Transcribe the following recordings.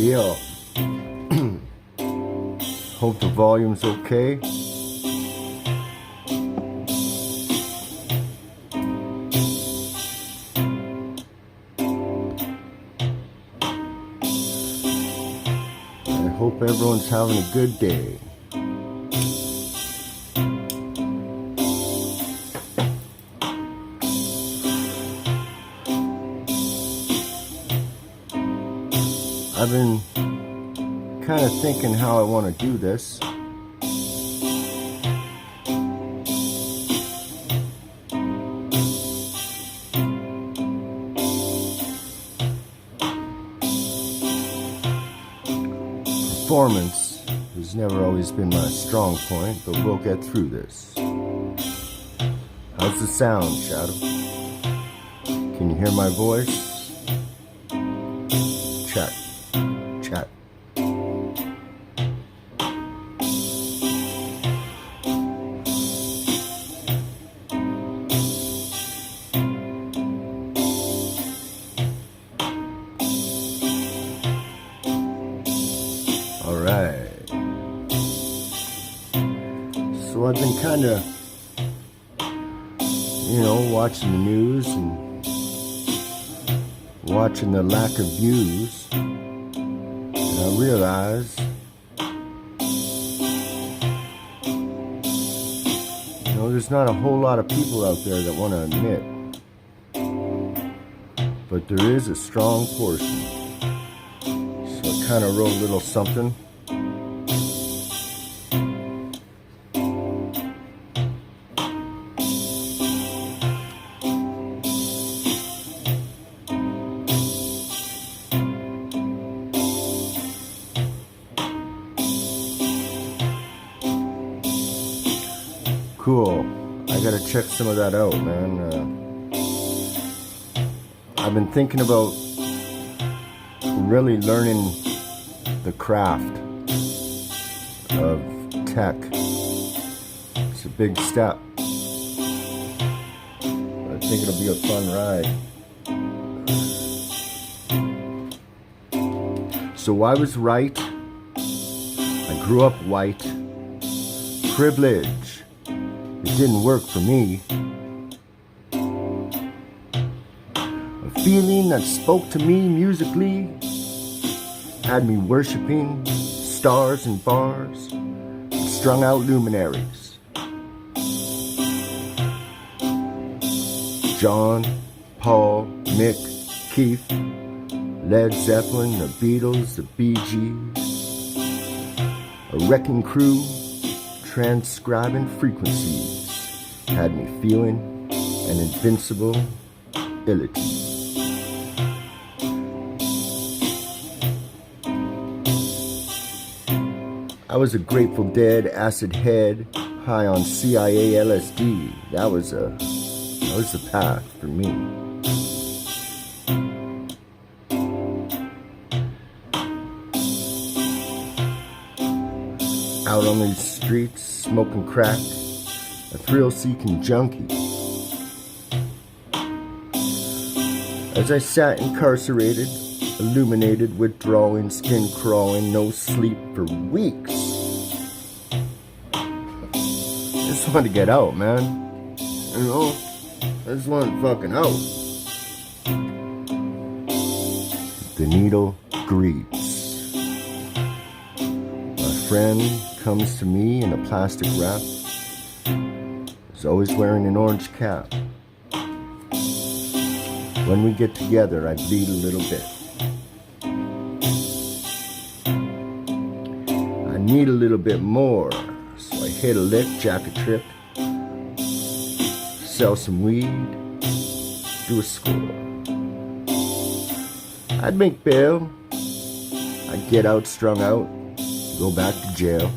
deal. Hope the volume's okay. I hope everyone's having a good day. I've been kind of thinking how I want to do this. Performance has never always been my strong point, but we'll get through this. How's the sound, Shadow? Can you hear my voice? Check. Chat. All right. So I've been kind of, watching the news and watching the lack of views. I realize, there's not a whole lot of people out there that want to admit, but there is a strong portion. So I kind of wrote a little something. Cool. I gotta check some of that out, man. I've been thinking about really learning the craft of tech. It's a big step. I think it'll be a fun ride. So I was right. I grew up white. Privilege. It didn't work for me. A feeling that spoke to me musically had me worshiping stars and bars and strung out luminaries. John, Paul, Mick, Keith, Led Zeppelin, the Beatles, the Bee Gees, a wrecking crew transcribing frequencies had me feeling an invincible ility. I was a Grateful Dead acid head high on CIA LSD. That was the path for me. Out on these streets, smoking crack, a thrill-seeking junkie. As I sat incarcerated, illuminated, withdrawing, skin crawling, no sleep for weeks. I just wanted to get out, man. I just wanted to fucking out. The needle greets. My friend comes to me in a plastic wrap. He's always wearing an orange cap. When we get together, I bleed a little bit. I need a little bit more, so I hit a lick, jack a trip, sell some weed, do a score. I'd make bail. I'd get out, strung out, go back to jail.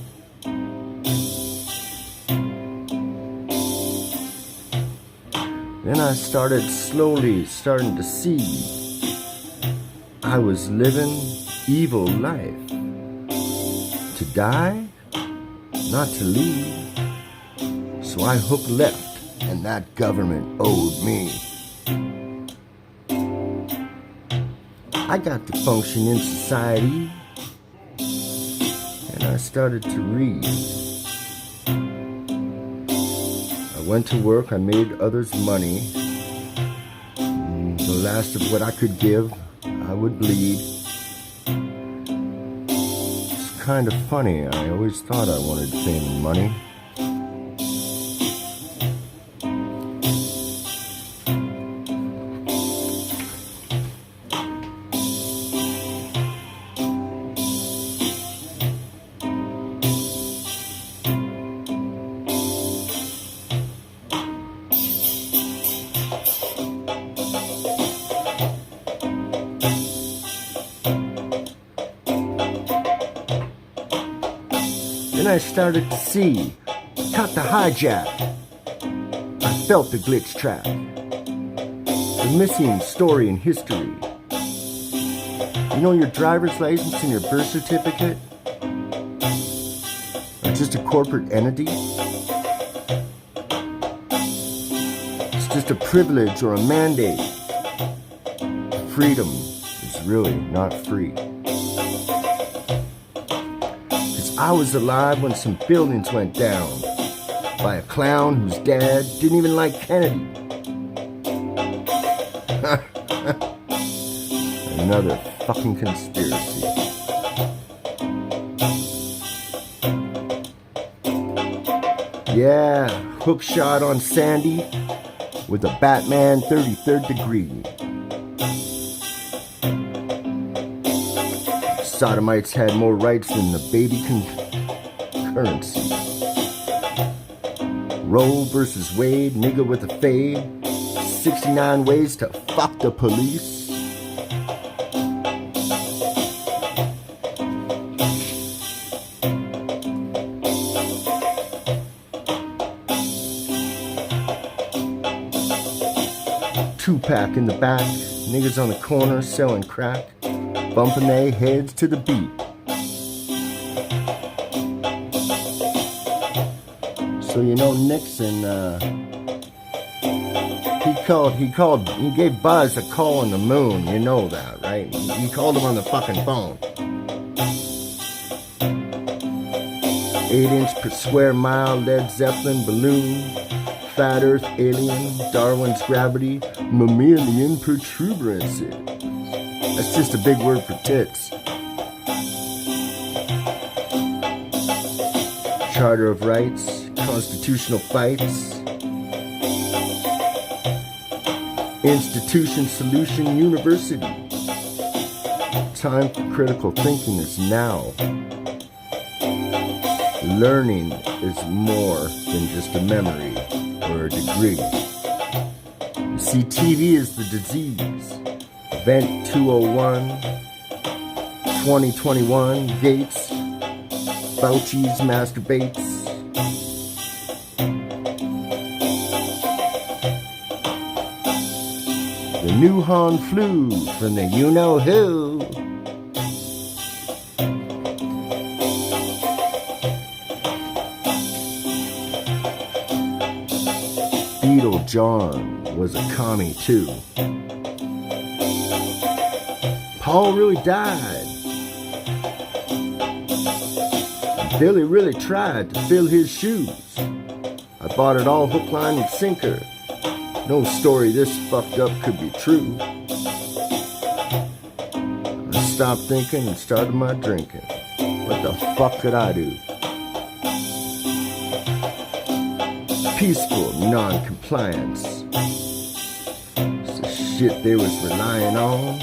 Then I started slowly starting to see I was living evil life. To die, not to leave. So I hooked left, and that government owed me. I got to function in society I started to read. I went to work, I made others money. The last of what I could give, I would bleed. It's kind of funny. I always thought I wanted fame and money. Then I started to see, caught the hijack. I felt the glitch track. The missing story in history. You know your driver's license and your birth certificate are just a corporate entity? It's just a privilege or a mandate. Freedom is really not free. I was alive when some buildings went down by a clown whose dad didn't even like Kennedy. Another fucking conspiracy. Yeah, hook shot on Sandy with a Batman 33rd degree. Sodomites had more rights than the baby currency. Roe versus Wade, nigga with a fade. 69 ways to fuck the police. Two-pack in the back, niggas on the corner selling crack. Bumping their heads to the beat. So you know Nixon, he gave Buzz a call on the moon. You know that, right? He called him on the fucking phone. 8-inch per square mile Led Zeppelin balloon, flat Earth alien, Darwin's gravity, mammalian protuberances. That's just a big word for tits. Charter of Rights, constitutional fights, institution solution university. Time for critical thinking is now. Learning is more than just a memory or a degree. You see, TV is the disease. Event 201, 2021, Gates, Fauci's masturbates. The new Han flu from the you-know-who. Beetle John was a commie too. Paul really died. Billy really tried to fill his shoes. I bought it all hook, line, and sinker. No story this fucked up could be true. I stopped thinking and started my drinking. What the fuck could I do? Peaceful non-compliance. It's the shit they was relying on.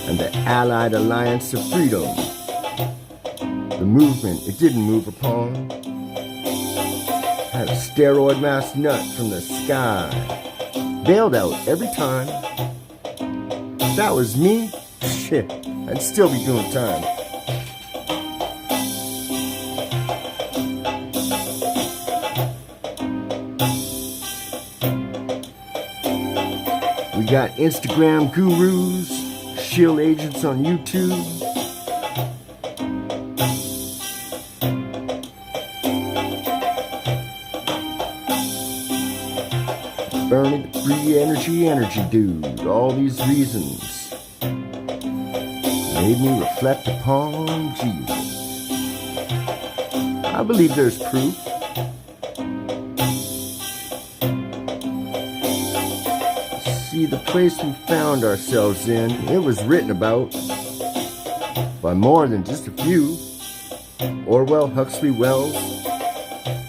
And the Allied Alliance of Freedom. The movement it didn't move upon. Had a steroid masked nut from the sky. Bailed out every time. If that was me, shit, I'd still be doing time. We got Instagram gurus, shield agents on YouTube. Bernie the free energy dude. All these reasons. made me reflect upon Jesus. I believe there's proof. See, the place we found ourselves in, it was written about by more than just a few. Orwell, Huxley, Wells,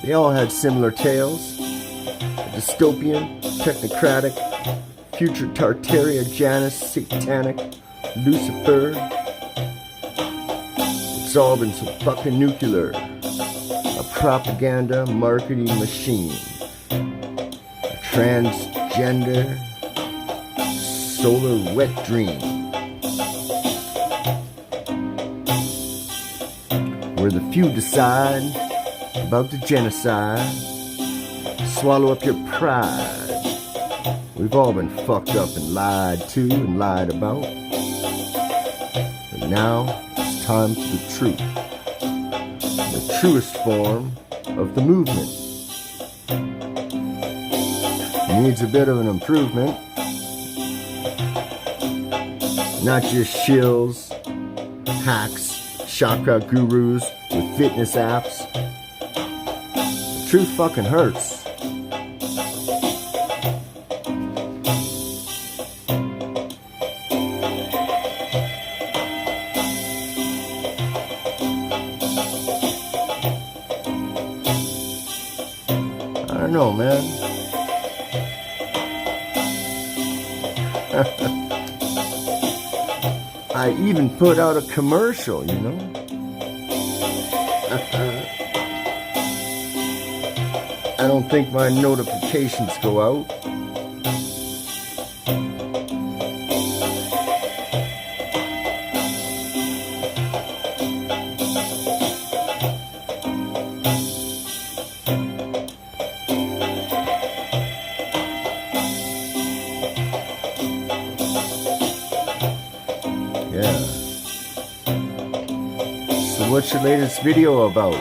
they all had similar tales. A dystopian, technocratic, future Tartaria, Janus, satanic, Lucifer. It's all been so fucking nuclear. A propaganda marketing machine. A transgender solar wet dream. Where the few decide about the genocide. Swallow up your pride. We've all been fucked up and lied to and lied about. But now it's time for the truth. The truest form of the movement. Needs a bit of an improvement. Not just shills, hacks, chakra gurus with fitness apps. The truth fucking hurts. I don't know, man. I even put out a commercial, you know? I don't think my notifications go out. Yeah. So what's your latest video about?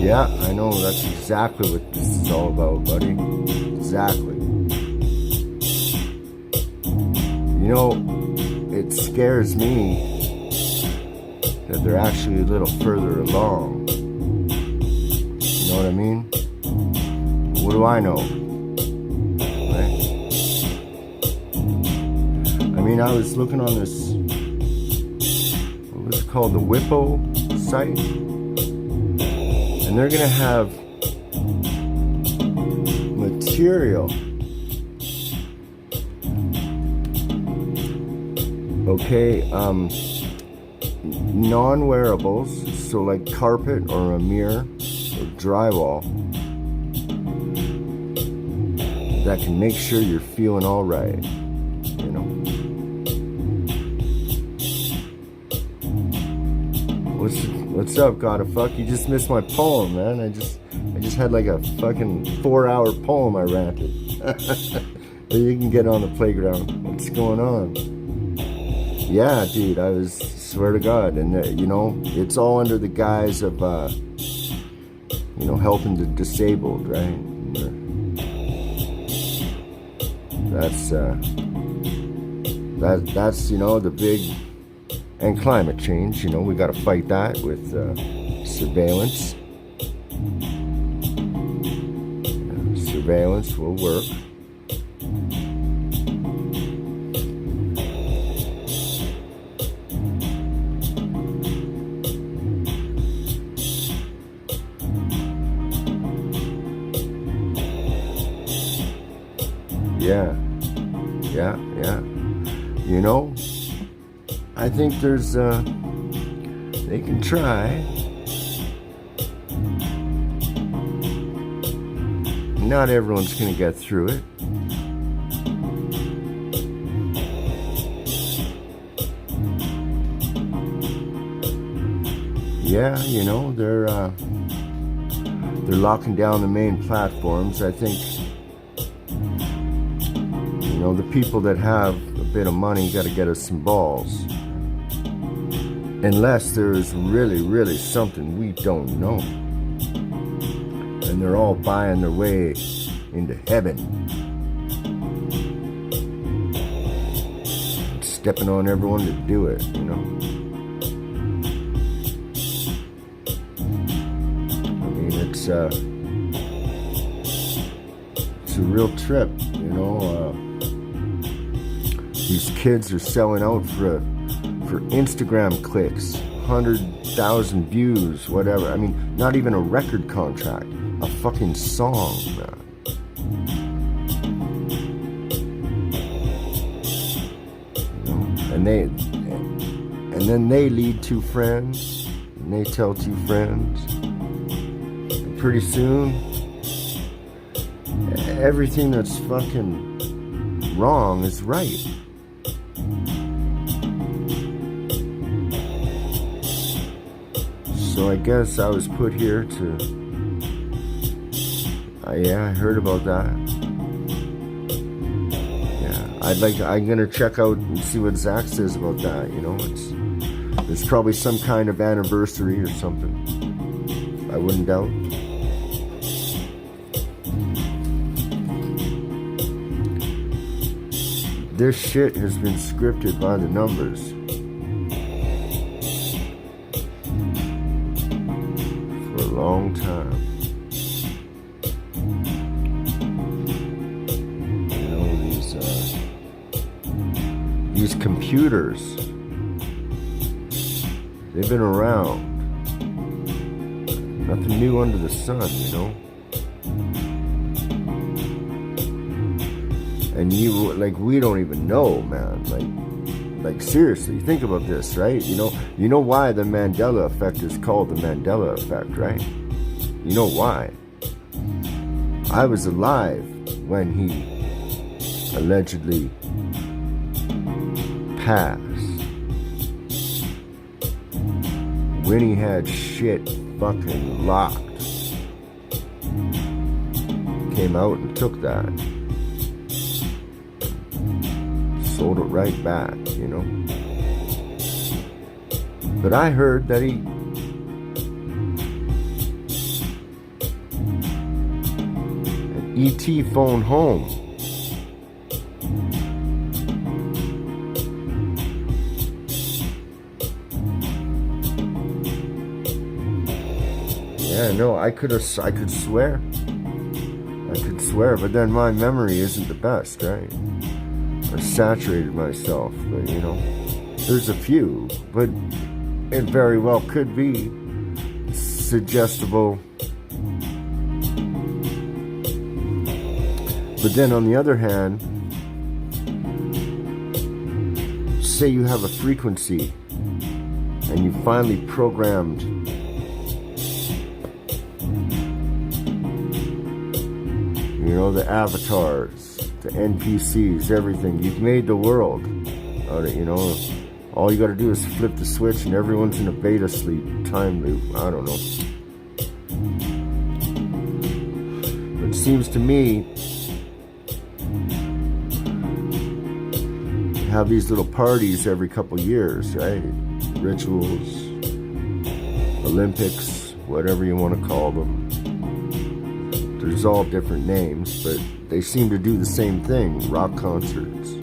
Yeah, I know, that's exactly what this is all about, buddy. Exactly. You know, it scares me that they're actually a little further along. You know what I mean? What do I know? Right? I mean, I was looking on this, what was it called, the Whippo site? And they're gonna have material, okay, non-wearables, so like carpet or a mirror or drywall, that can make sure you're feeling all right, you know. What's up, God of Fuck? You just missed my poem, man. I just had like a fucking 4-hour poem I ranted. You can get on the playground. What's going on? Yeah, dude, I was, swear to God. And, it's all under the guise of, helping the disabled, right? That's the big, and climate change, we got to fight that with surveillance. Surveillance will work. Yeah. I think there's, they can try. Not everyone's going to get through it. Yeah, they're locking down the main platforms. I think, the people that have a bit of money got to get us some balls. Unless there is really, really something we don't know. And they're all buying their way into heaven. Stepping on everyone to do it, I mean, it's a real trip, These kids are selling out for Instagram clicks, 100,000 views, whatever. I mean, not even a record contract, a fucking song, man. And then they lead two friends, and they tell two friends. And pretty soon, everything that's fucking wrong is right. So I guess I was put here to... I heard about that. Yeah, I'm gonna check out and see what Zach says about that, There's probably some kind of anniversary or something. I wouldn't doubt. This shit has been scripted by the numbers. Long time. These computers, they've been around. Nothing new under the sun, And we don't even know, man. Like seriously, think about this, right? You know why the Mandela effect is called the Mandela effect, right? You know why? I was alive when he allegedly passed. When he had shit fucking locked. Came out and took that. Sold it right back, But I heard that he an ET phone home. Yeah, no, I could swear. But then my memory isn't the best, right? I saturated myself, but there's a few, but it very well could be suggestible. But then on the other hand, say you have a frequency and you finally programmed the avatars, the NPCs, everything. You've made the world. All you gotta do is flip the switch and everyone's in a beta sleep time loop. I don't know. seems to me have these little parties every couple years, right? Rituals, Olympics, whatever you want to call them. There's all different names, but they seem to do the same thing, rock concerts.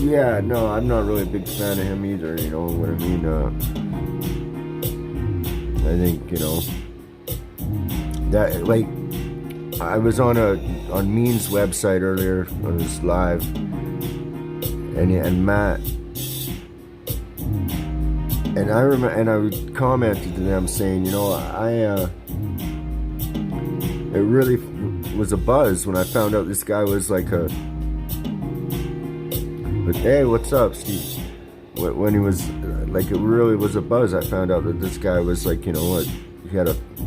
Yeah, no, I'm not really a big fan of him either, you know what I mean? I think, you know, that, like, I was on Mean's website earlier on this live, and Matt, and I remember, and I commented to them saying, you know, it really was a buzz when I found out this guy was like but hey, what's up, Steve? When he was like, it really was a buzz. I found out that this guy was like, you know, he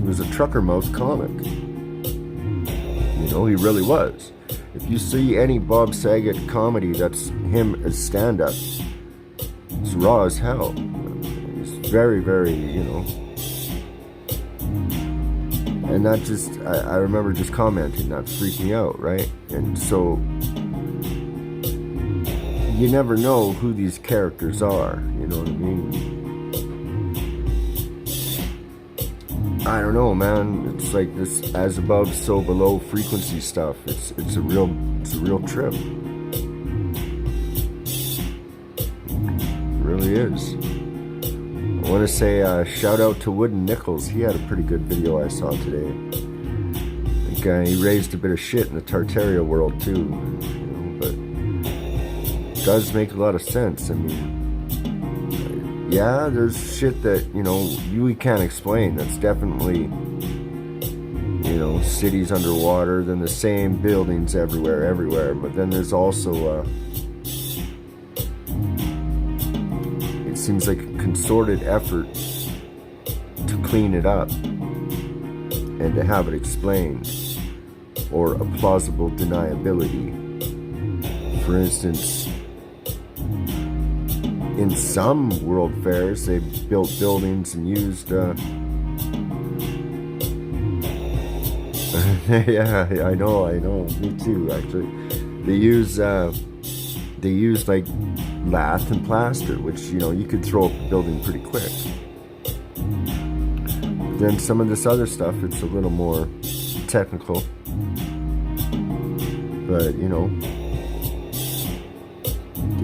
was a trucker mouth comic. You know, he really was. If you see any Bob Saget comedy that's him as stand-up, it's raw as hell. It's very, very, you know. And that just, I remember just commenting, that freaked me out, right? And so, you never know who these characters are, you know what I mean? I don't know, man. It's like this as above, so below frequency stuff. It's a real trip. It really is. I want to say shout out to Wooden Nichols. He had a pretty good video I saw today. I think he raised a bit of shit in the Tartaria world too, you know, but it does make a lot of sense. I mean, yeah, there's shit that, you know, we can't explain. That's definitely, you know, cities underwater, then the same buildings everywhere. But then there's also, it seems like a concerted effort to clean it up and to have it explained, or a plausible deniability. For instance, in some world fairs, they built buildings and used, yeah, I know, me too, actually. They use like lath and plaster, which, you know, you could throw up a building pretty quick. Then some of this other stuff, it's a little more technical. But, you know,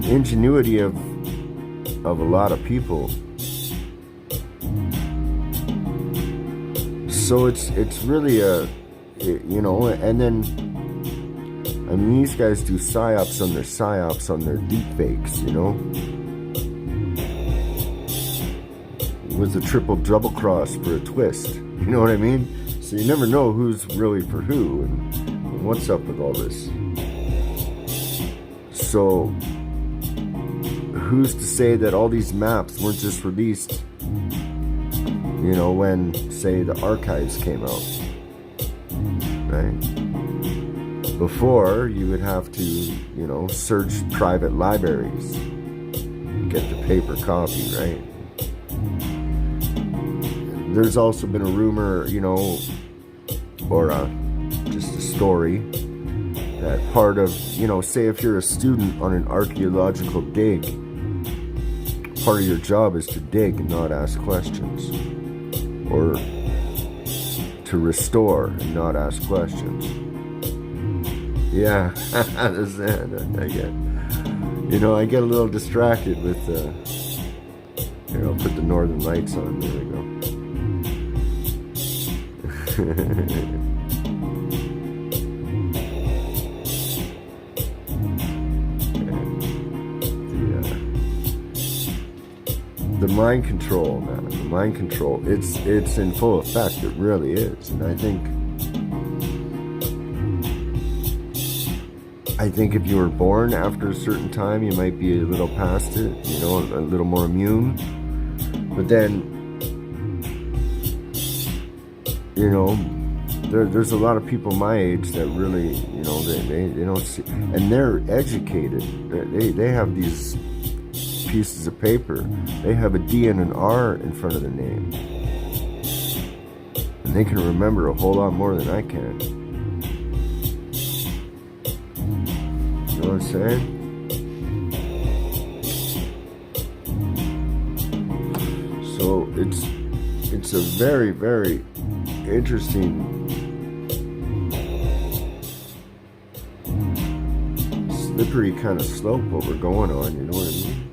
the ingenuity of a lot of people. So it's really you know, and then, I mean, these guys do psyops on their deepfakes, you know. It was a triple double cross for a twist, you know what I mean? So you never know who's really for who and what's up with all this. So who's to say that all these maps weren't just released, you know, when, say, the archives came out, right? Before, you would have to, you know, search private libraries, get the paper copy, right? There's also been a rumor, you know, or just a story, that part of, you know, say if you're a student on an archaeological dig, part of your job is to dig and not ask questions, or to restore and not ask questions. Yeah, that's it. I get a little distracted with here, I'll put the Northern Lights on. There we go. The mind control, man. The mind control. It's in full effect. It really is. And I think if you were born after a certain time, you might be a little past it, you know, a little more immune. But then, you know, there's a lot of people my age that really, you know, they don't see, and they're educated. They have these pieces of paper, they have a D and an R in front of the name. And they can remember a whole lot more than I can. You know what I'm saying? So it's a very, very interesting, slippery kind of slope what we're going on, you know what I mean?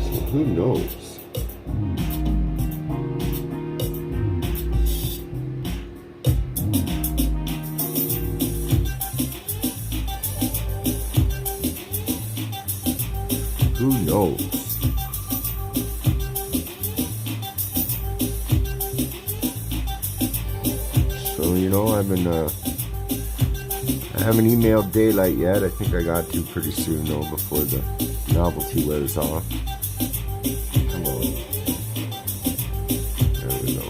So who knows? Who knows? So, you know, I haven't emailed Daylight yet. I think I got to pretty soon, though, before the novelty wears off. Come on. There we go.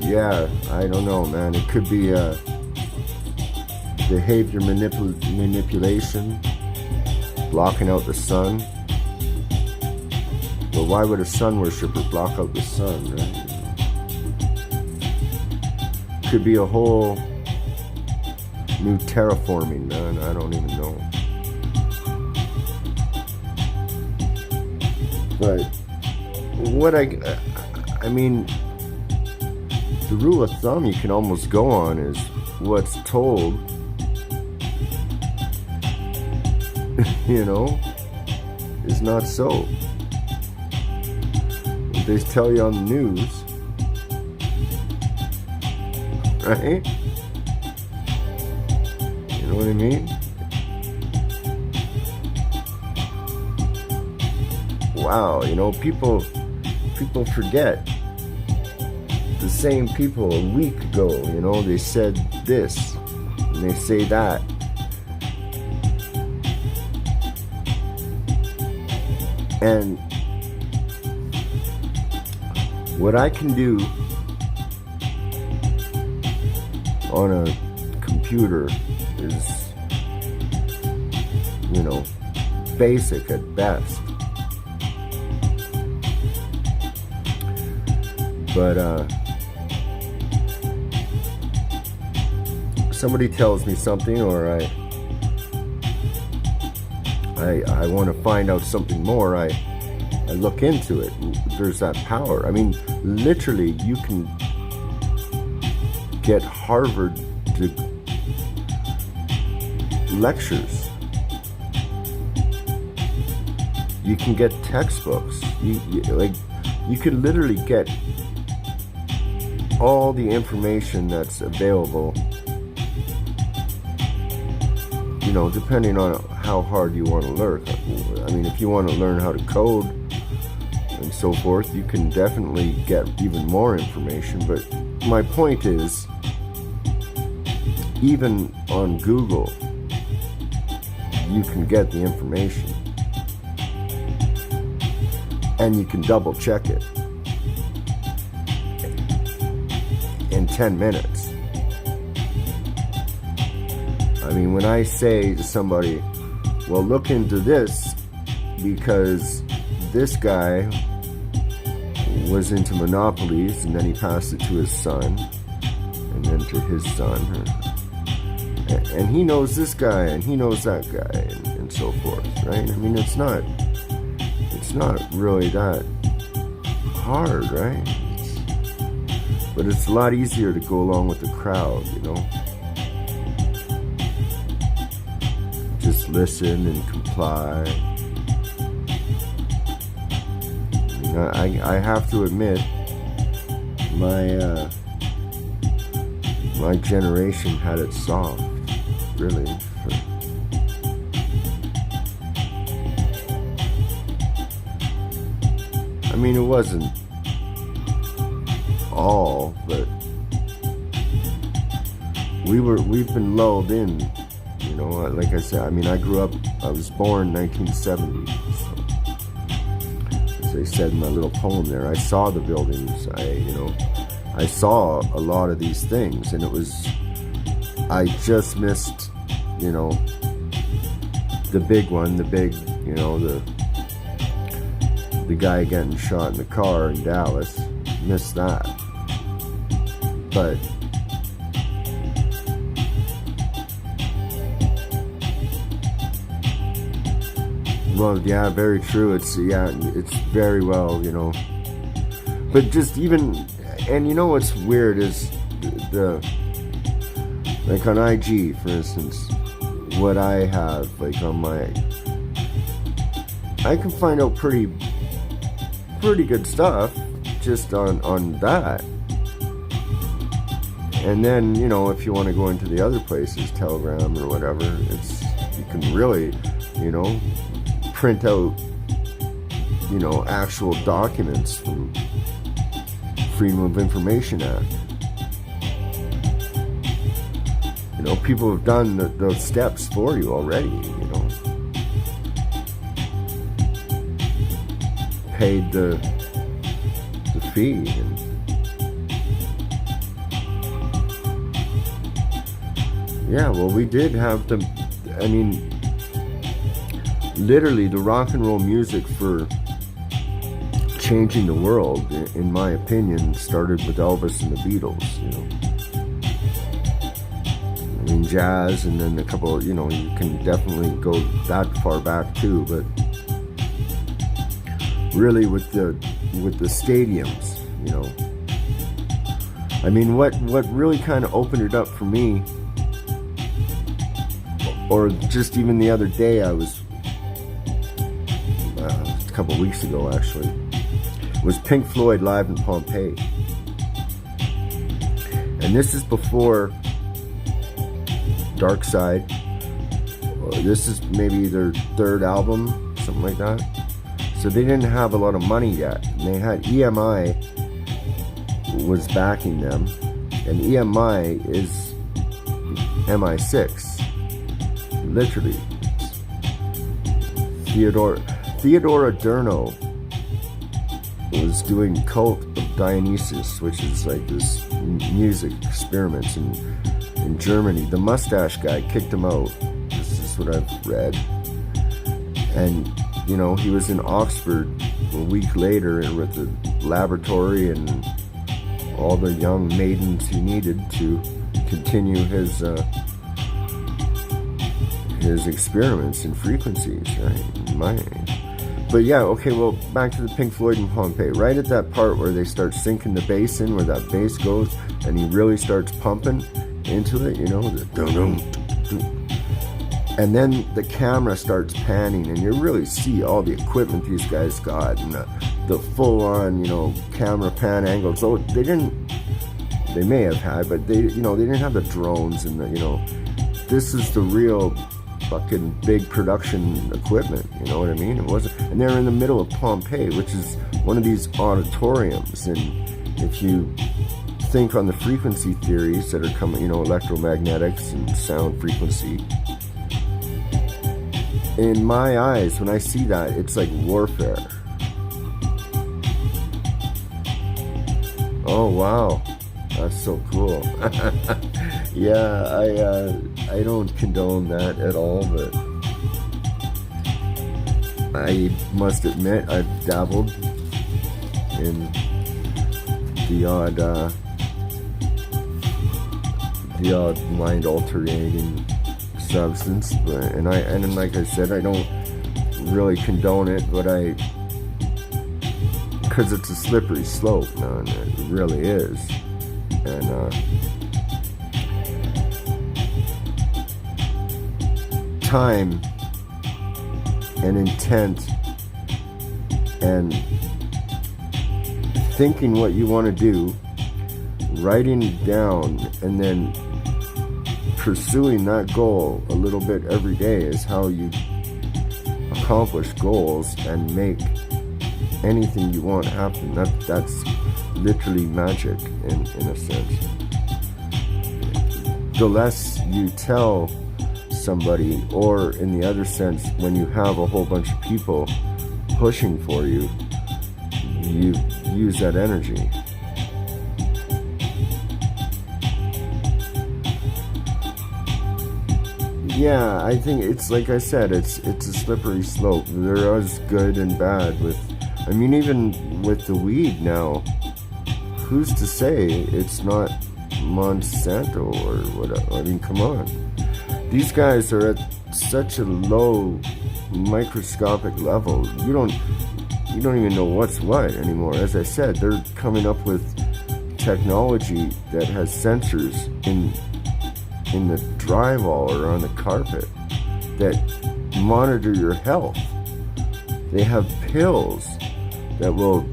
Yeah, I don't know, man. It could be behavior manipulation, blocking out the sun. But why would a sun worshiper block out the sun, right? Could be a whole new terraforming, man. I don't even know. But what I mean, the rule of thumb you can almost go on is what's told, you know, is not so. What they tell you on the news, right? You know what I mean? Wow, you know, people forget. The same people a week ago, you know, they said this and they say that. And what I can do on a computer is, you know, basic at best. But somebody tells me something, or I want to find out something more, I look into it. There's that power. I mean, literally, you can get Harvard lectures. You can get textbooks. You could literally get all the information that's available, you know, depending on how hard you want to learn. I mean, if you want to learn how to code and so forth, you can definitely get even more information. But my point is, even on Google, you can get the information. And you can double check it in 10 minutes. I mean, when I say to somebody, well, look into this because this guy was into monopolies and then he passed it to his son and then to his son. And he knows this guy and he knows that guy and so forth, right? I mean, it's not really that hard, right? But it's a lot easier to go along with the crowd, you know? Just listen and comply. I have to admit, my generation had it soft, really. I mean, it wasn't all, but we've been lulled in, you know. Like I said, I mean, I was born 1970, so, as I said in my little poem there, I saw the buildings, I saw a lot of these things, and I just missed, you know, the big one, the guy getting shot in the car in Dallas. Missed that. But well, yeah, very true. It's very well, you know. But just even, and you know what's weird is like on IG, for instance, what I have, like on I can find out pretty good stuff just on that. And then, you know, if you want to go into the other places, Telegram or whatever, you can really, you know, print out, you know, actual documents from Freedom of Information Act. You know, people have done those steps for you already, you know. Paid the fee. And yeah, well, we did have literally the rock and roll music for changing the world, in my opinion, started with Elvis and the Beatles, you know. I mean, jazz, and then a couple, you know, you can definitely go that far back too, but really with the stadiums, you know. I mean, what really kind of opened it up for me, or just even the other day, I was a couple weeks ago actually, was Pink Floyd live in Pompeii. And this is before Dark Side. This is maybe their third album, something like that. So they didn't have a lot of money yet. And they had EMI was backing them, and EMI is MI6, literally. Theodore Adorno was doing Cult of Dionysus, which is like this music experiments in Germany. The mustache guy kicked him out. This is what I've read. And, you know, he was in Oxford a week later with the laboratory and all the young maidens he needed to continue his experiments in frequencies, right? But yeah, okay, well, back to the Pink Floyd in Pompeii. Right at that part where they start sinking the bass in, where that bass goes, and he really starts pumping into it, you know, the dum-dum. And then the camera starts panning, and you really see all the equipment these guys got, and the full-on, you know, camera pan angles. So they may have had, but they didn't have the drones and the, you know, this is the real fucking big production equipment, you know what I mean? It wasn't, and they're in the middle of Pompeii, which is one of these auditoriums, and if you think on the frequency theories that are coming, you know, electromagnetics and sound frequency, in my eyes, when I see that, it's like warfare. Oh wow, that's so cool. Yeah, I don't condone that at all, but I must admit I've dabbled in the odd mind altering substance, and like I said, I don't really condone it, but because it's a slippery slope, man, it really is. And time and intent and thinking what you want to do, writing it down, and then pursuing that goal a little bit every day is how you accomplish goals and make anything you want happen. That's literally magic in a sense. The less you tell somebody, or in the other sense, when you have a whole bunch of people pushing for you, you use that energy. Yeah, I think it's like I said, it's a slippery slope. There is good and bad with, I mean, even with the weed now, who's to say it's not Monsanto or whatever? I mean, come on. These guys are at such a low microscopic level. You don't even know what's what anymore. As I said, they're coming up with technology that has sensors in the drywall or on the carpet that monitor your health. They have pills that will,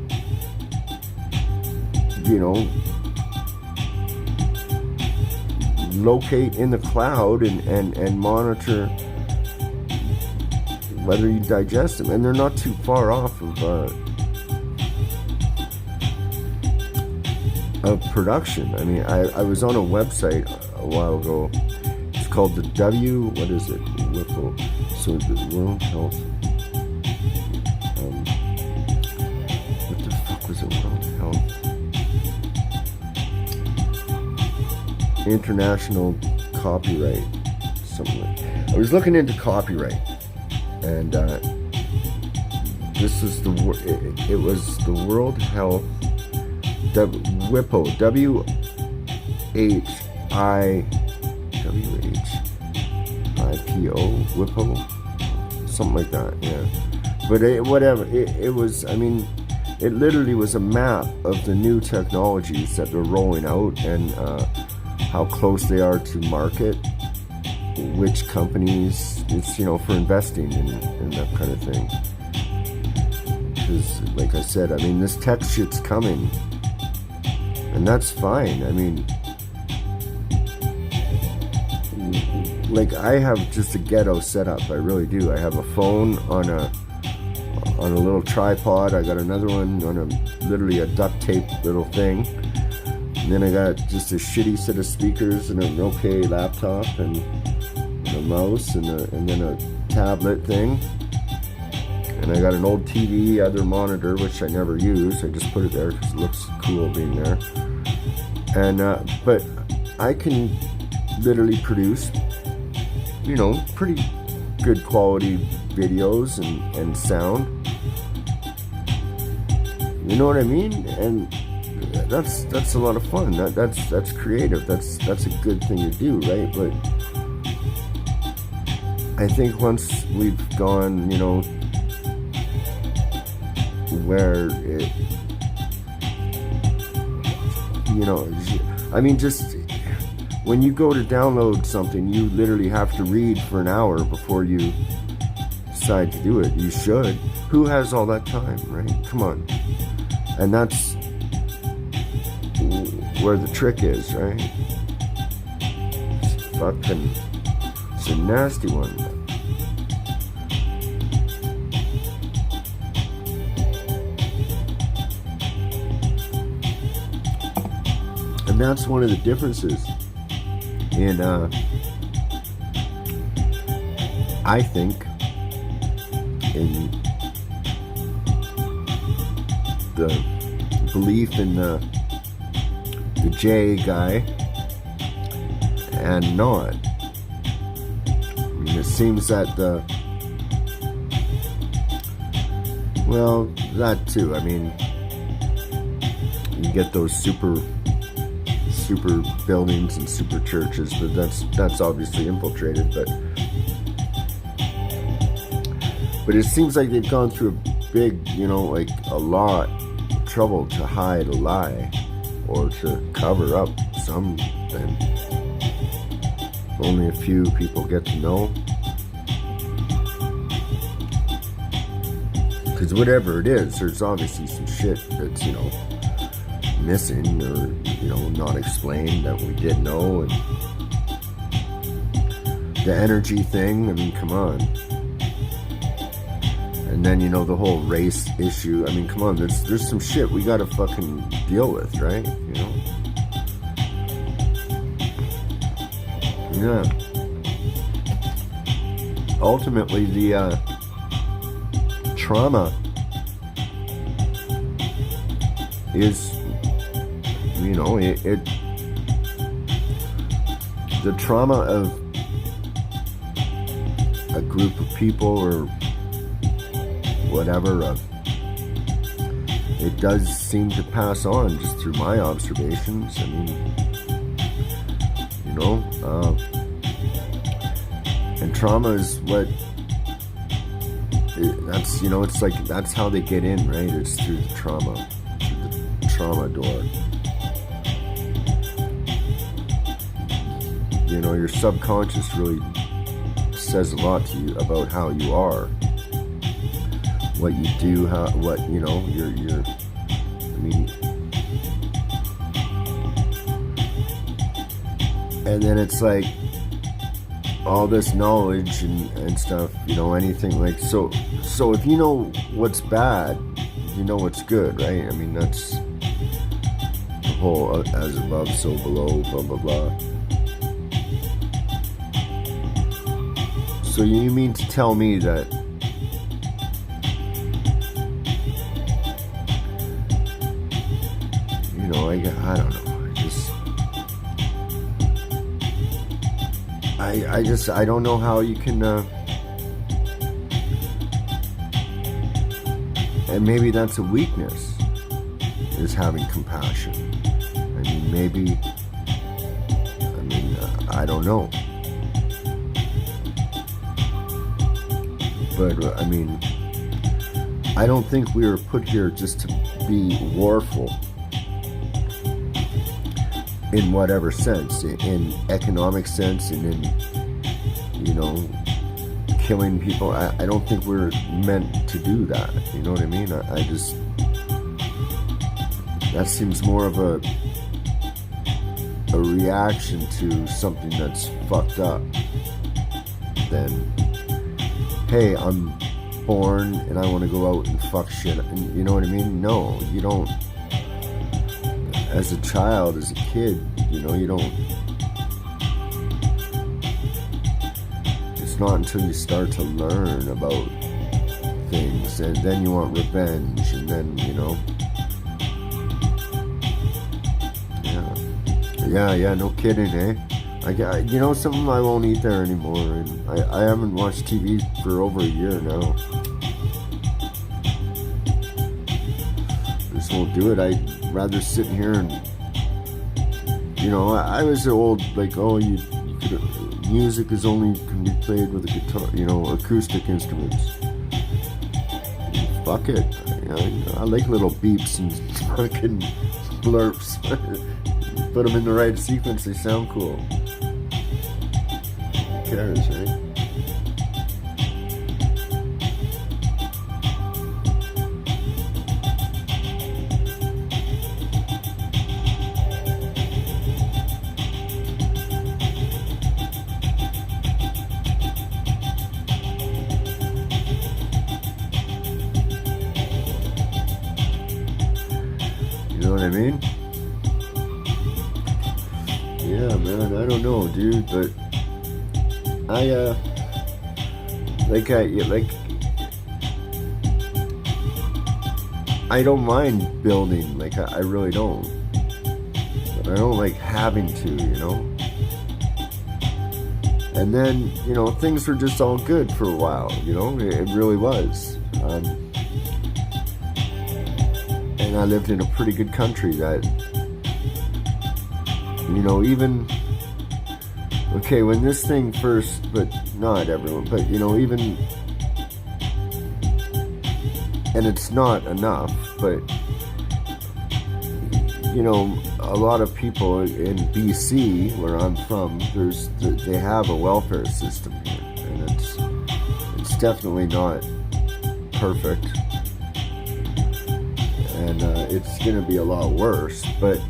locate in the cloud and monitor whether you digest them, and they're not too far off of production. I mean, I was on a website a while ago. It's called the WIPO. So the World Health. What the fuck was it? World Health International Copyright. Something like that. I was looking into copyright, and this is it was the World Health. WIPO, WIPO, something like that, yeah. But it was, I mean, it literally was a map of the new technologies that they're rolling out and how close they are to market, which companies, it's, for investing in that kind of thing. Because, like I said, I mean, this tech shit's coming. And that's fine. I mean, like, I have just a ghetto setup. I really do. I have a phone on a little tripod. I got another one on literally a duct tape little thing. And then I got just a shitty set of speakers and an okay laptop and a mouse and then a tablet thing. And I got an old TV, other monitor, which I never use. I just put it there because it looks cool being there. And but I can literally produce, pretty good quality videos and sound. You know what I mean? And that's a lot of fun. That's creative. That's a good thing to do, right? But I think once we've gone, where it, I mean, just when you go to download something, you literally have to read for an hour before you decide to do it. You should. Who has all that time, right? Come on. And that's where the trick is, right? It's a nasty one. And that's one of the differences in, I think, in the belief in the J guy and not. I mean, it seems that that too. I mean, you get those super buildings and super churches, but that's obviously infiltrated. But it seems like they've gone through a big, like a lot of trouble to hide a lie or to cover up something only a few people get to know. Because whatever it is, there's obviously some shit that's, missing or, not explained that we did know. And the energy thing, I mean, come on. And then, the whole race issue. I mean, come on, there's some shit we gotta fucking deal with, right? Yeah. Ultimately, the trauma is, the trauma of a group of people or whatever, it does seem to pass on just through my observations. I mean, and trauma is what, that's, it's like, that's how they get in, right? It's through the trauma door. Your subconscious really says a lot to you about how you are, what you do, and then it's like all this knowledge and stuff, anything like, so if you know what's bad, you know what's good, right? I mean, that's the whole as above, so below, blah, blah, blah. So you mean to tell me that I don't know. I don't know how you can, and maybe that's a weakness, is having compassion. I mean, maybe, I don't know. But, I don't think we were put here just to be warful. In whatever sense, in economic sense, and in, killing people. I don't think we're meant to do that. You know what I mean? I just, that seems more of a reaction to something that's fucked up than, hey, I'm born and I want to go out and fuck shit. And you know what I mean? No, you don't. As a child, as a kid, you don't. It's not until you start to learn about things, and then you want revenge, and then, Yeah, no kidding, eh? Something I won't eat there anymore, and I haven't watched TV for over a year now. Just won't do it. I'd rather sit here and, I was old, like, oh, you could, music is only can be played with a guitar, acoustic instruments. Fuck it. I like little beeps and fucking blurps. Put them in the right sequence, they sound cool. Who cares, right? You know what I mean? Yeah, man, I don't know, dude, but I don't mind building, like, I really don't. I don't like having to, And then, things were just all good for a while, it really was. And I lived in a pretty good country that, even, okay, when this thing first, but not everyone, but, even, and it's not enough, but, a lot of people in BC, where I'm from, they have a welfare system here, and it's definitely not perfect. and it's going to be a lot worse. But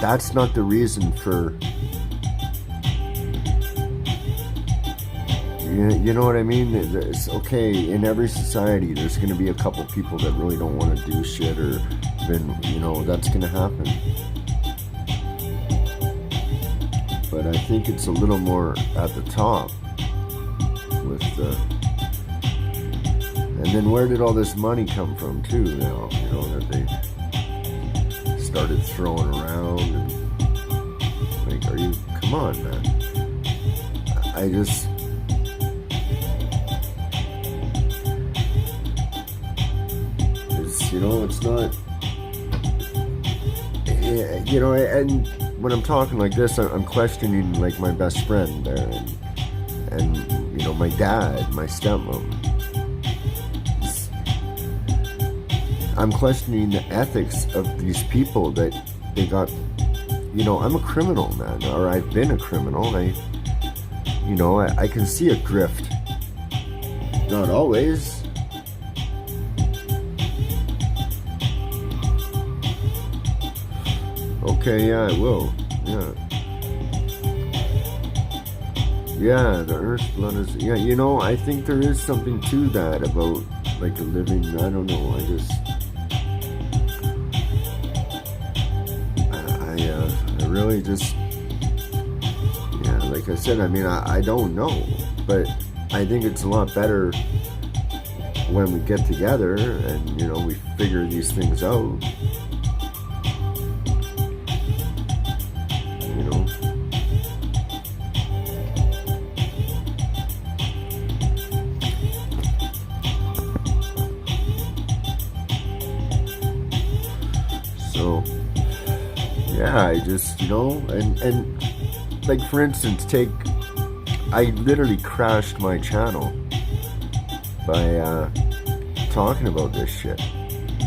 that's not the reason for, you know what I mean? It's okay, in every society there's going to be a couple people that really don't want to do shit, or then, you know, that's going to happen. But I think it's a little more at the top with the, and then where did all this money come from too now, you know, that they started throwing around, and like, are you, come on, man. I just, it's, you know, it's not, you know, and when I'm talking like this, I'm questioning like my best friend there, and you know, my dad, my stepmom. I'm questioning the ethics of these people that they got, you know, I'm a criminal, man, or I've been a criminal. You know, I can see a grift. Not always. Okay, yeah, I will. Yeah. Yeah, the earth's blood is, yeah, you know, I think there is something to that about, like, a living, I don't know, I really just, yeah, like I said, I mean, I don't know, but I think it's a lot better when we get together and, you know, we figure these things out. You know? So, yeah, I just, you know, and like, for instance, I literally crashed my channel by talking about this shit.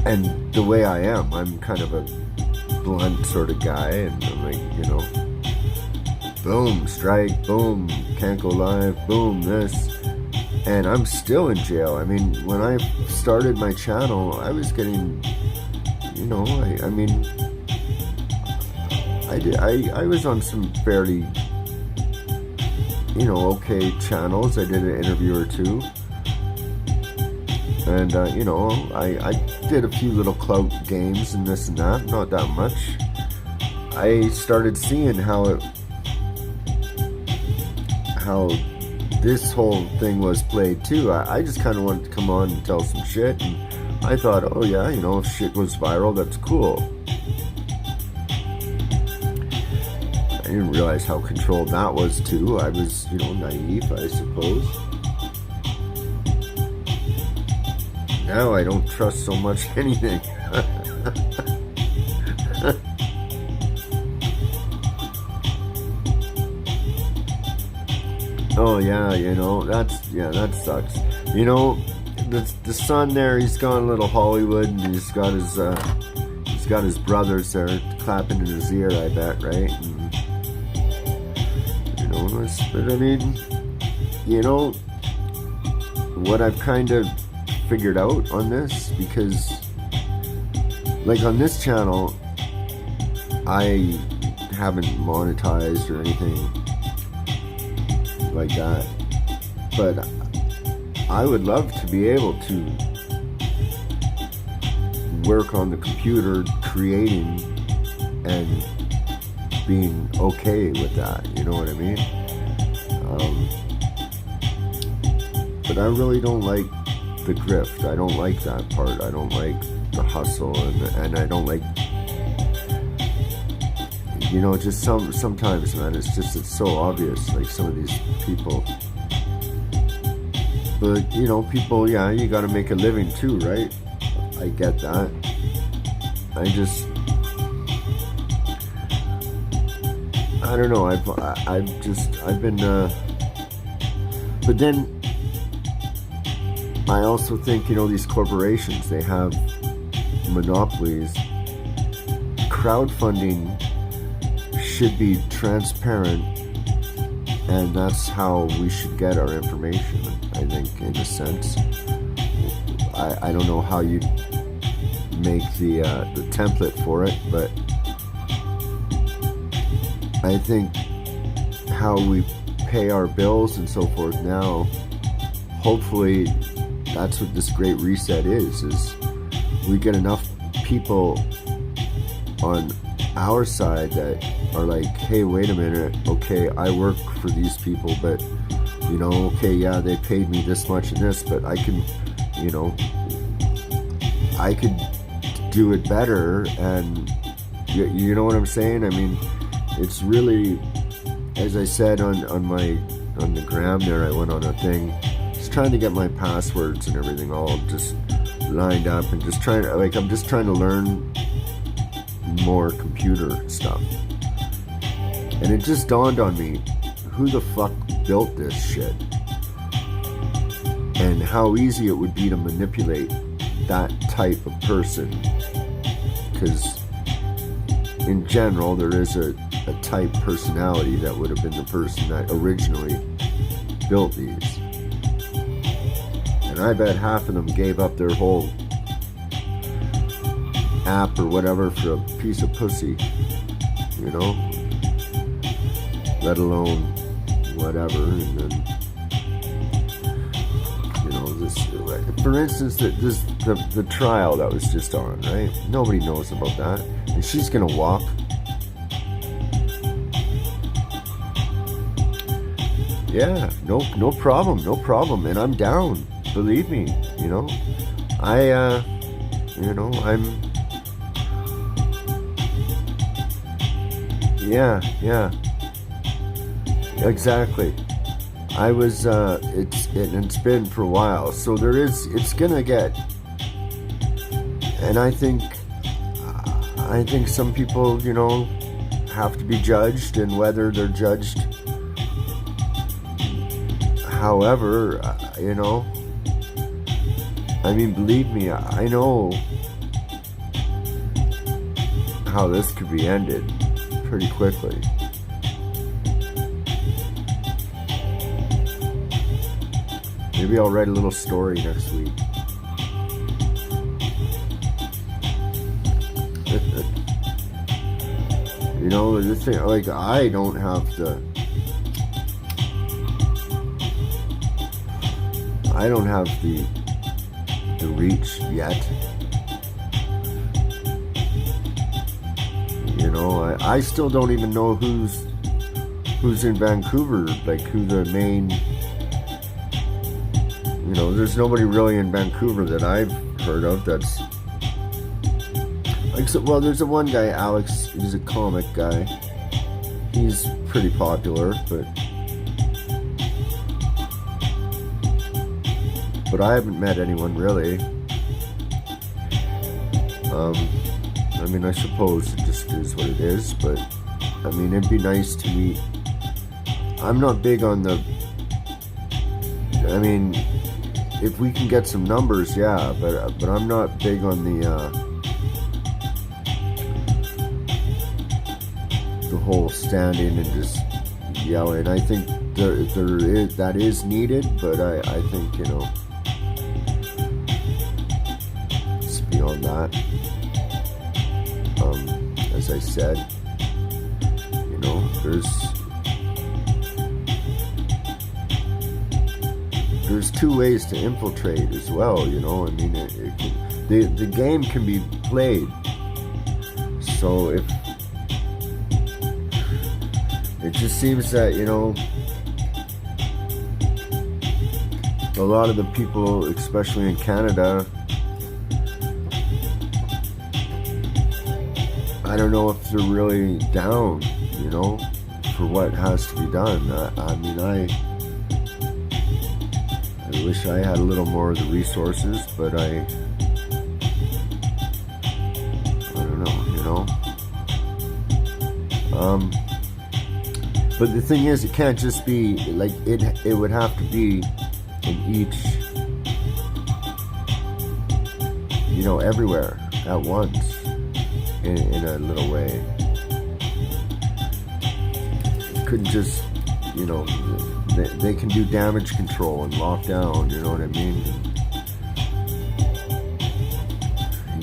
And the way I am, I'm kind of a blunt sort of guy, and I'm like, you know, boom, strike, boom, can't go live, boom, this. And I'm still in jail. I mean, when I started my channel, I was getting, you know, I mean, I was on some fairly, you know, okay channels. I did an interview or two. And, you know, I did a few little clout games and this and that, not that much. I started seeing how this whole thing was played too. I just kind of wanted to come on and tell some shit, and I thought, oh yeah, you know, if shit goes viral, that's cool. I didn't realize how controlled that was too. I was, you know, naive, I suppose. Now I don't trust so much anything. Oh yeah, you know, that sucks. You know, the son there, he's gone a little Hollywood, and he's got his brothers there clapping in his ear, I bet, right? And, you know, but I mean, you know, what I've kind of figured out on this, because like on this channel I haven't monetized or anything like that, but I would love to be able to work on the computer creating and being okay with that, you know what I mean? But I really don't like the grift. I don't like that part. I don't like the hustle, and I don't like, you know, just sometimes, man, it's so obvious, like some of these people. But, you know, people, yeah, you gotta make a living too, right? I get that. I don't know, I've been, but then I also think, you know, these corporations, they have monopolies. Crowdfunding should be transparent, and that's how we should get our information, I think, in a sense. I don't know how you make the template for it, but I think how we pay our bills and so forth now, hopefully that's what this great reset is we get enough people on our side that are like, hey, wait a minute, okay, I work for these people, but you know, okay, yeah, they paid me this much and this, but I can, you know, I could do it better. And you know what I'm saying? I mean, it's really, as I said on the gram there, I went on a thing just trying to get my passwords and everything all just lined up, and just trying to, like, I'm just trying to learn more computer stuff. And it just dawned on me, who the fuck built this shit? And how easy it would be to manipulate that type of person. Because in general, there is a type personality that would have been the person that originally built these. And I bet half of them gave up their whole app or whatever for a piece of pussy, you know, let alone whatever. And then, you know, this, for instance, the trial that was just on, right? Nobody knows about that, and she's gonna walk. Yeah, no problem, and I'm down. Believe me, you know, yeah, exactly. I was, it's been for a while, so it's gonna get, and I think some people, you know, have to be judged, and whether they're judged, however, you know, I mean, believe me, I know how this could be ended pretty quickly. Maybe I'll write a little story next week. You know, the thing, like, I don't have the reach yet. You know, I still don't even know who's in Vancouver, like who the main, you know, there's nobody really in Vancouver that I've heard of that's like, so, well, there's the one guy, Alex, he's a comic guy. He's pretty popular, but I haven't met anyone really. I mean, I suppose it just is what it is, but I mean, it'd be nice to meet. I'm not big on the, I mean, if we can get some numbers, yeah, but I'm not big on the whole standing and just yelling. I think that is needed, but I think, you know, it's beyond that. As I said, you know, there's two ways to infiltrate as well, you know. I mean, the game can be played. So if it just seems that, you know, a lot of the people, especially in Canada, I don't know if they're really down, you know, for what has to be done. I mean, I wish I had a little more of the resources, but I don't know, you know. But the thing is, it can't just be like it would have to be in each, you know, everywhere at once. In a little way. It couldn't just, you know, they can do damage control and lockdown, you know what I mean?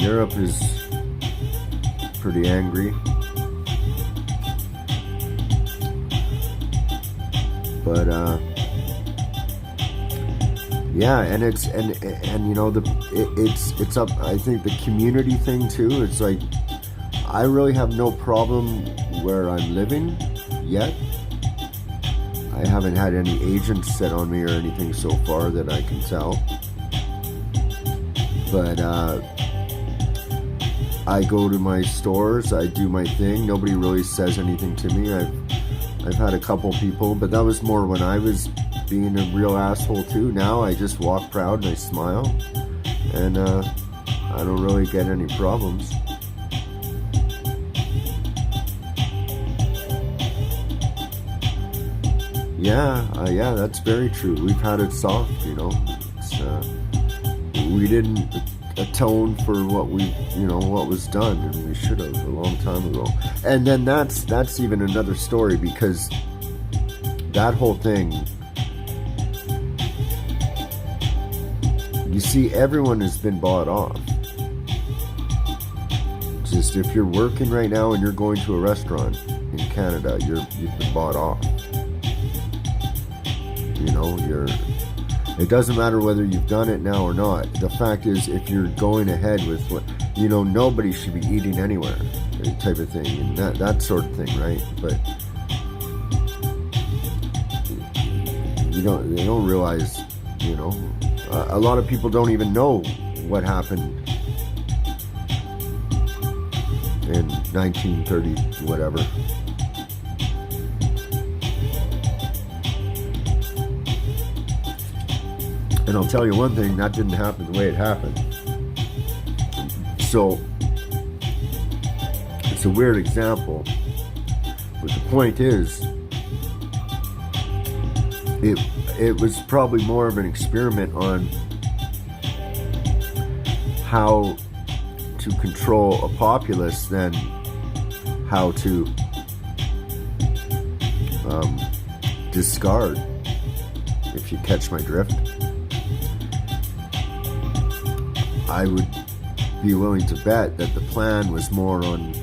Europe is pretty angry. But yeah, and it's and you know it's up. I think the community thing too. It's like I really have no problem where I'm living yet. I haven't had any agents set on me or anything so far that I can tell. But I go to my stores, I do my thing. Nobody really says anything to me. I've had a couple people, but that was more when I was being a real asshole too. Now I just walk proud and I smile, and I don't really get any problems. Yeah, that's very true. We've had it soft, you know. We didn't atone for what what was done, and we should have a long time ago. And then that's even another story, because that whole thing, you see, everyone has been bought off. Just if you're working right now and you're going to a restaurant in Canada, you've been bought off. You know, it doesn't matter whether you've done it now or not. The fact is, if you're going ahead with what, nobody should be eating anywhere, type of thing, and that sort of thing, right? But they don't realize, a lot of people don't even know what happened in 1930, whatever. And I'll tell you one thing, that didn't happen the way it happened. So, it's a weird example, but the point is, it was probably more of an experiment on how to control a populace than how to discard, if you catch my drift. I would be willing to bet that the plan was more on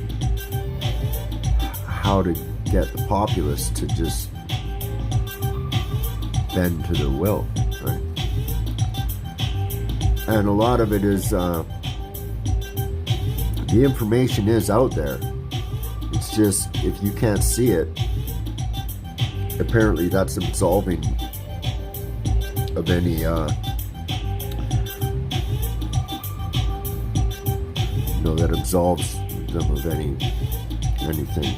how to get the populace to just bend to their will, right? And a lot of it is, the information is out there. It's just, if you can't see it, apparently that's absolving of any, that absolves them of anything.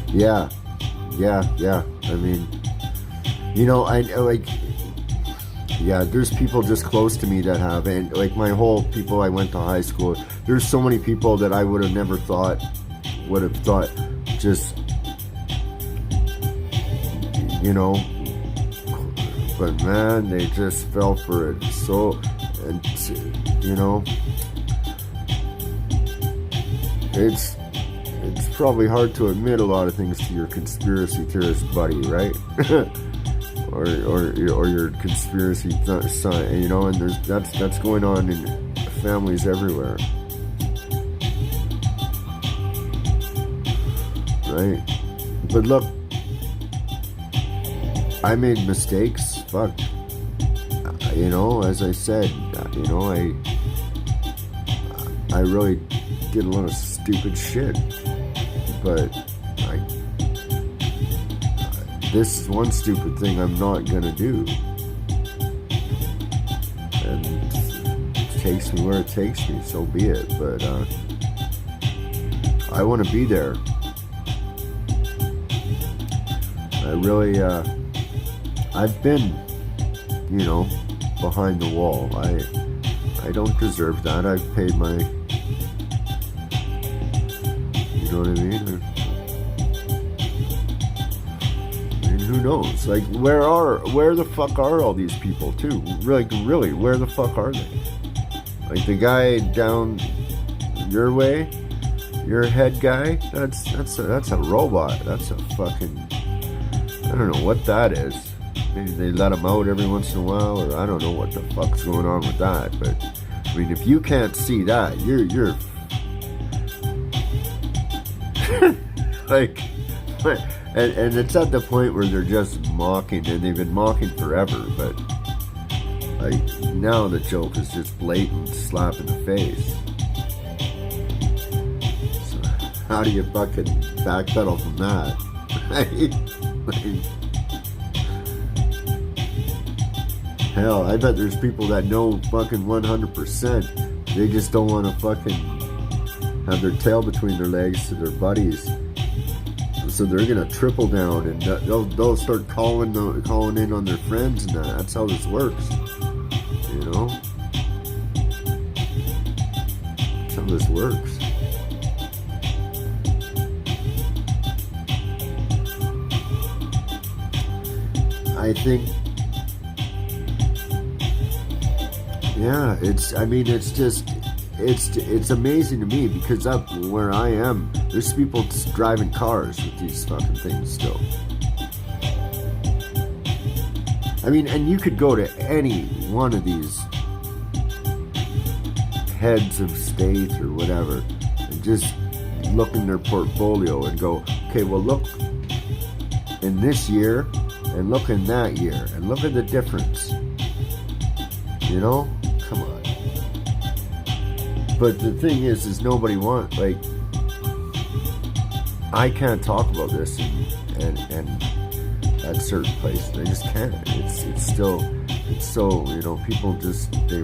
Yeah. I mean, there's people just close to me that have, and like my whole people I went to high school, there's so many people that I would have never thought, just, but man, they just fell for it. So, and it's probably hard to admit a lot of things to your conspiracy theorist buddy, right? or your conspiracy son, and that's going on in families everywhere, right? But look, I made mistakes. Fuck. As I said, I really did a lot of stupid shit, but this is one stupid thing I'm not gonna do, and it takes me where it takes me, so be it. But I want to be there. I really, I've been, behind the wall. I don't deserve that. I've paid my, you know what I mean? Who knows? Like, where the fuck are all these people too? Like, really, where the fuck are they? Like the guy down your way, your head guy, that's a robot. That's a fucking, I don't know what that is. maybe they let them out every once in a while, or I don't know what the fuck's going on with that. But I mean, if you can't see that, you're like, and it's at the point where they're just mocking, and they've been mocking forever. But like now, the joke is just blatant slap in the face. So how do you fucking backpedal from that? Hell, I bet there's people that know fucking 100%. They just don't want to fucking have their tail between their legs to their buddies. So they're gonna triple down, and they'll start calling in on their friends, and that's how this works. You know, that's how this works. I think, yeah, it's amazing to me, because up where I am, there's people driving cars with these fucking things still. I mean, and you could go to any one of these heads of state or whatever and just look in their portfolio and go, okay, well, look in this year and look in that year and look at the difference. You know? Come on. But the thing is nobody wants, like, I can't talk about this and at certain places. I just can't. It's so, you know, people just, they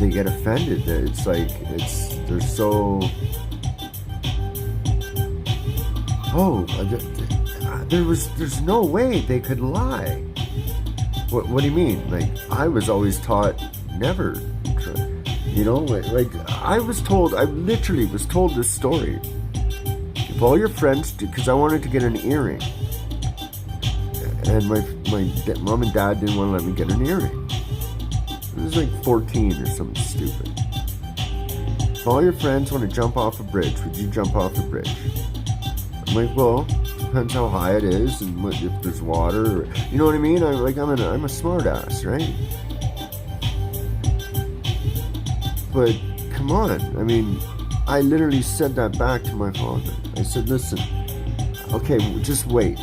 get offended. It's like, they're so, there's no way they could lie. What do you mean? Like, I was always taught never try. You know, like I literally was told this story. If all your friends, because I wanted to get an earring, and my mom and dad didn't want to let me get an earring. It was like 14 or something stupid. If all your friends want to jump off a bridge, would you jump off the bridge? I'm like, well, depends how high it is and if there's water, or, you know what I mean? I'm a smart ass, right? But come on, I mean, I literally said that back to my father. I said, listen, okay, just wait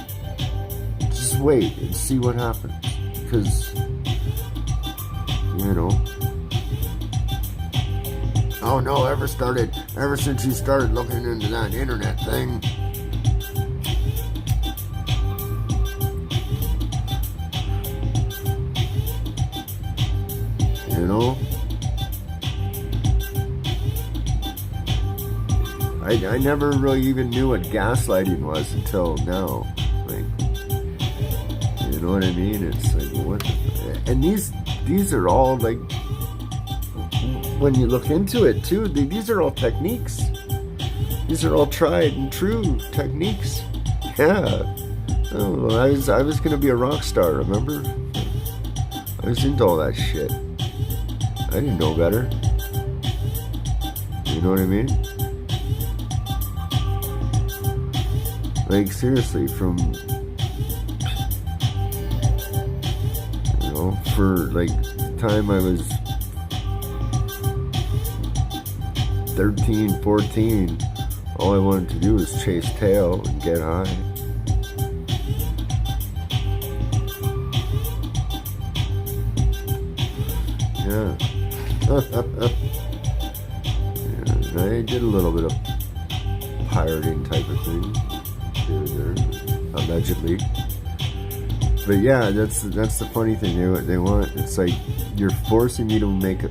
and see what happens, because, you know, oh no, ever since you started looking into that internet thing, you know, I never really even knew what gaslighting was until now. Like, you know what I mean? It's like, what the, and these are all, like, when you look into it too, these are all techniques. These are all tried and true techniques. Yeah. Oh, I was gonna be a rock star, remember? I was into all that shit. I didn't know better. You know what I mean? Like, seriously, from, you know, for like time I was 13, 14, all I wanted to do was chase tail and get high. Yeah. Yeah, I did a little bit of pirating type of thing here and there, allegedly. But yeah, that's the funny thing. They want, it's like, you're forcing me to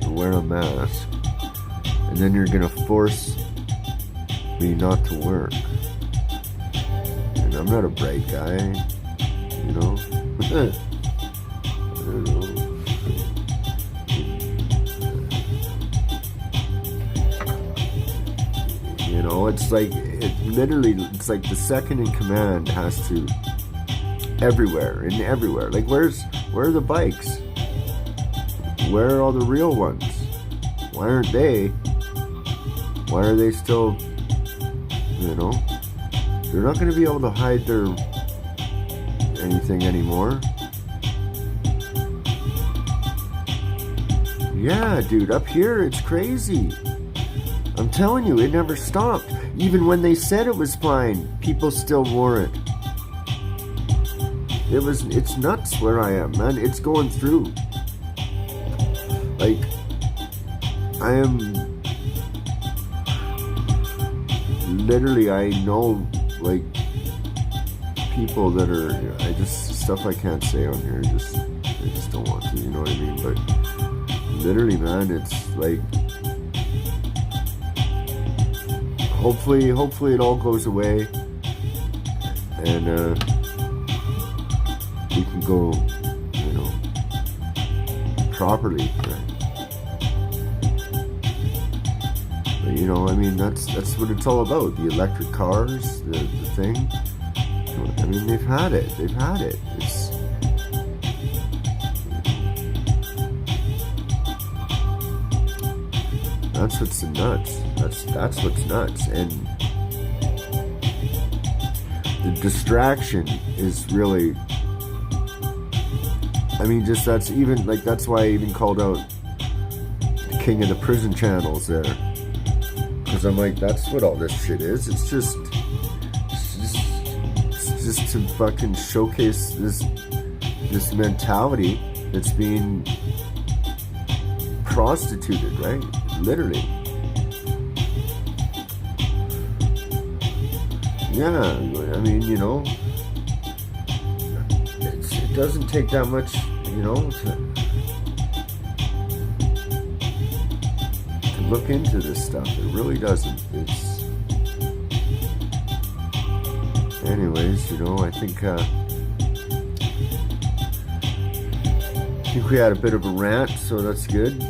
wear a mask, and then you're gonna force me not to work. And I'm not a bright guy, you know. I don't know. You know, it's like, it's like the second in command has to, everywhere. Like, where are the bikes? Where are all the real ones? Why are they still, you know? They're not going to be able to hide their anything anymore. Yeah, dude, up here it's crazy. I'm telling you, it never stopped. Even when they said it was fine, people still wore it. It's nuts where I am, man. It's going through. Like, I am literally, I know, like, people that are, stuff I can't say on here, I just don't want to, you know what I mean? But literally, man, it's like, hopefully it all goes away, and we can go, you know, properly. But, you know, I mean, that's what it's all about. The electric cars, the thing. I mean, they've had it. It's that's what's nuts. That's what's nuts. And the distraction is really, I mean, just that's why I even called out the king of the prison channels there. Because I'm like, that's what all this shit is. It's just to fucking showcase this mentality that's being prostituted, right? Literally. Yeah, I mean, you know, it doesn't take that much, you know, to look into this stuff. It really doesn't. Anyways, you know, I think we had a bit of a rant, so that's good.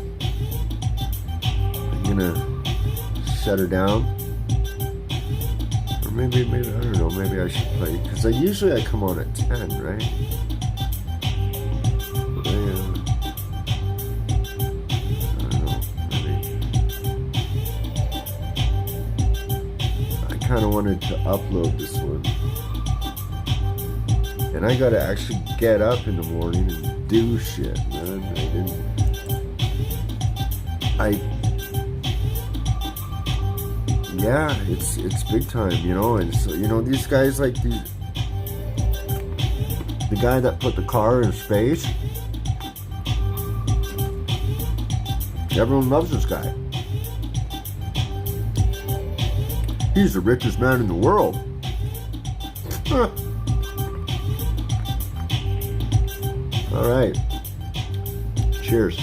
I'm gonna shut her down, or maybe I don't know. Maybe I should play, because I come on at 10, right? But I don't know. Maybe I kind of wanted to upload this one. And I gotta actually get up in the morning and do shit, man. Yeah, it's big time, you know. And so, you know, these guys, like the guy that put the car in space, everyone loves this guy. He's the richest man in the world. All right. Cheers.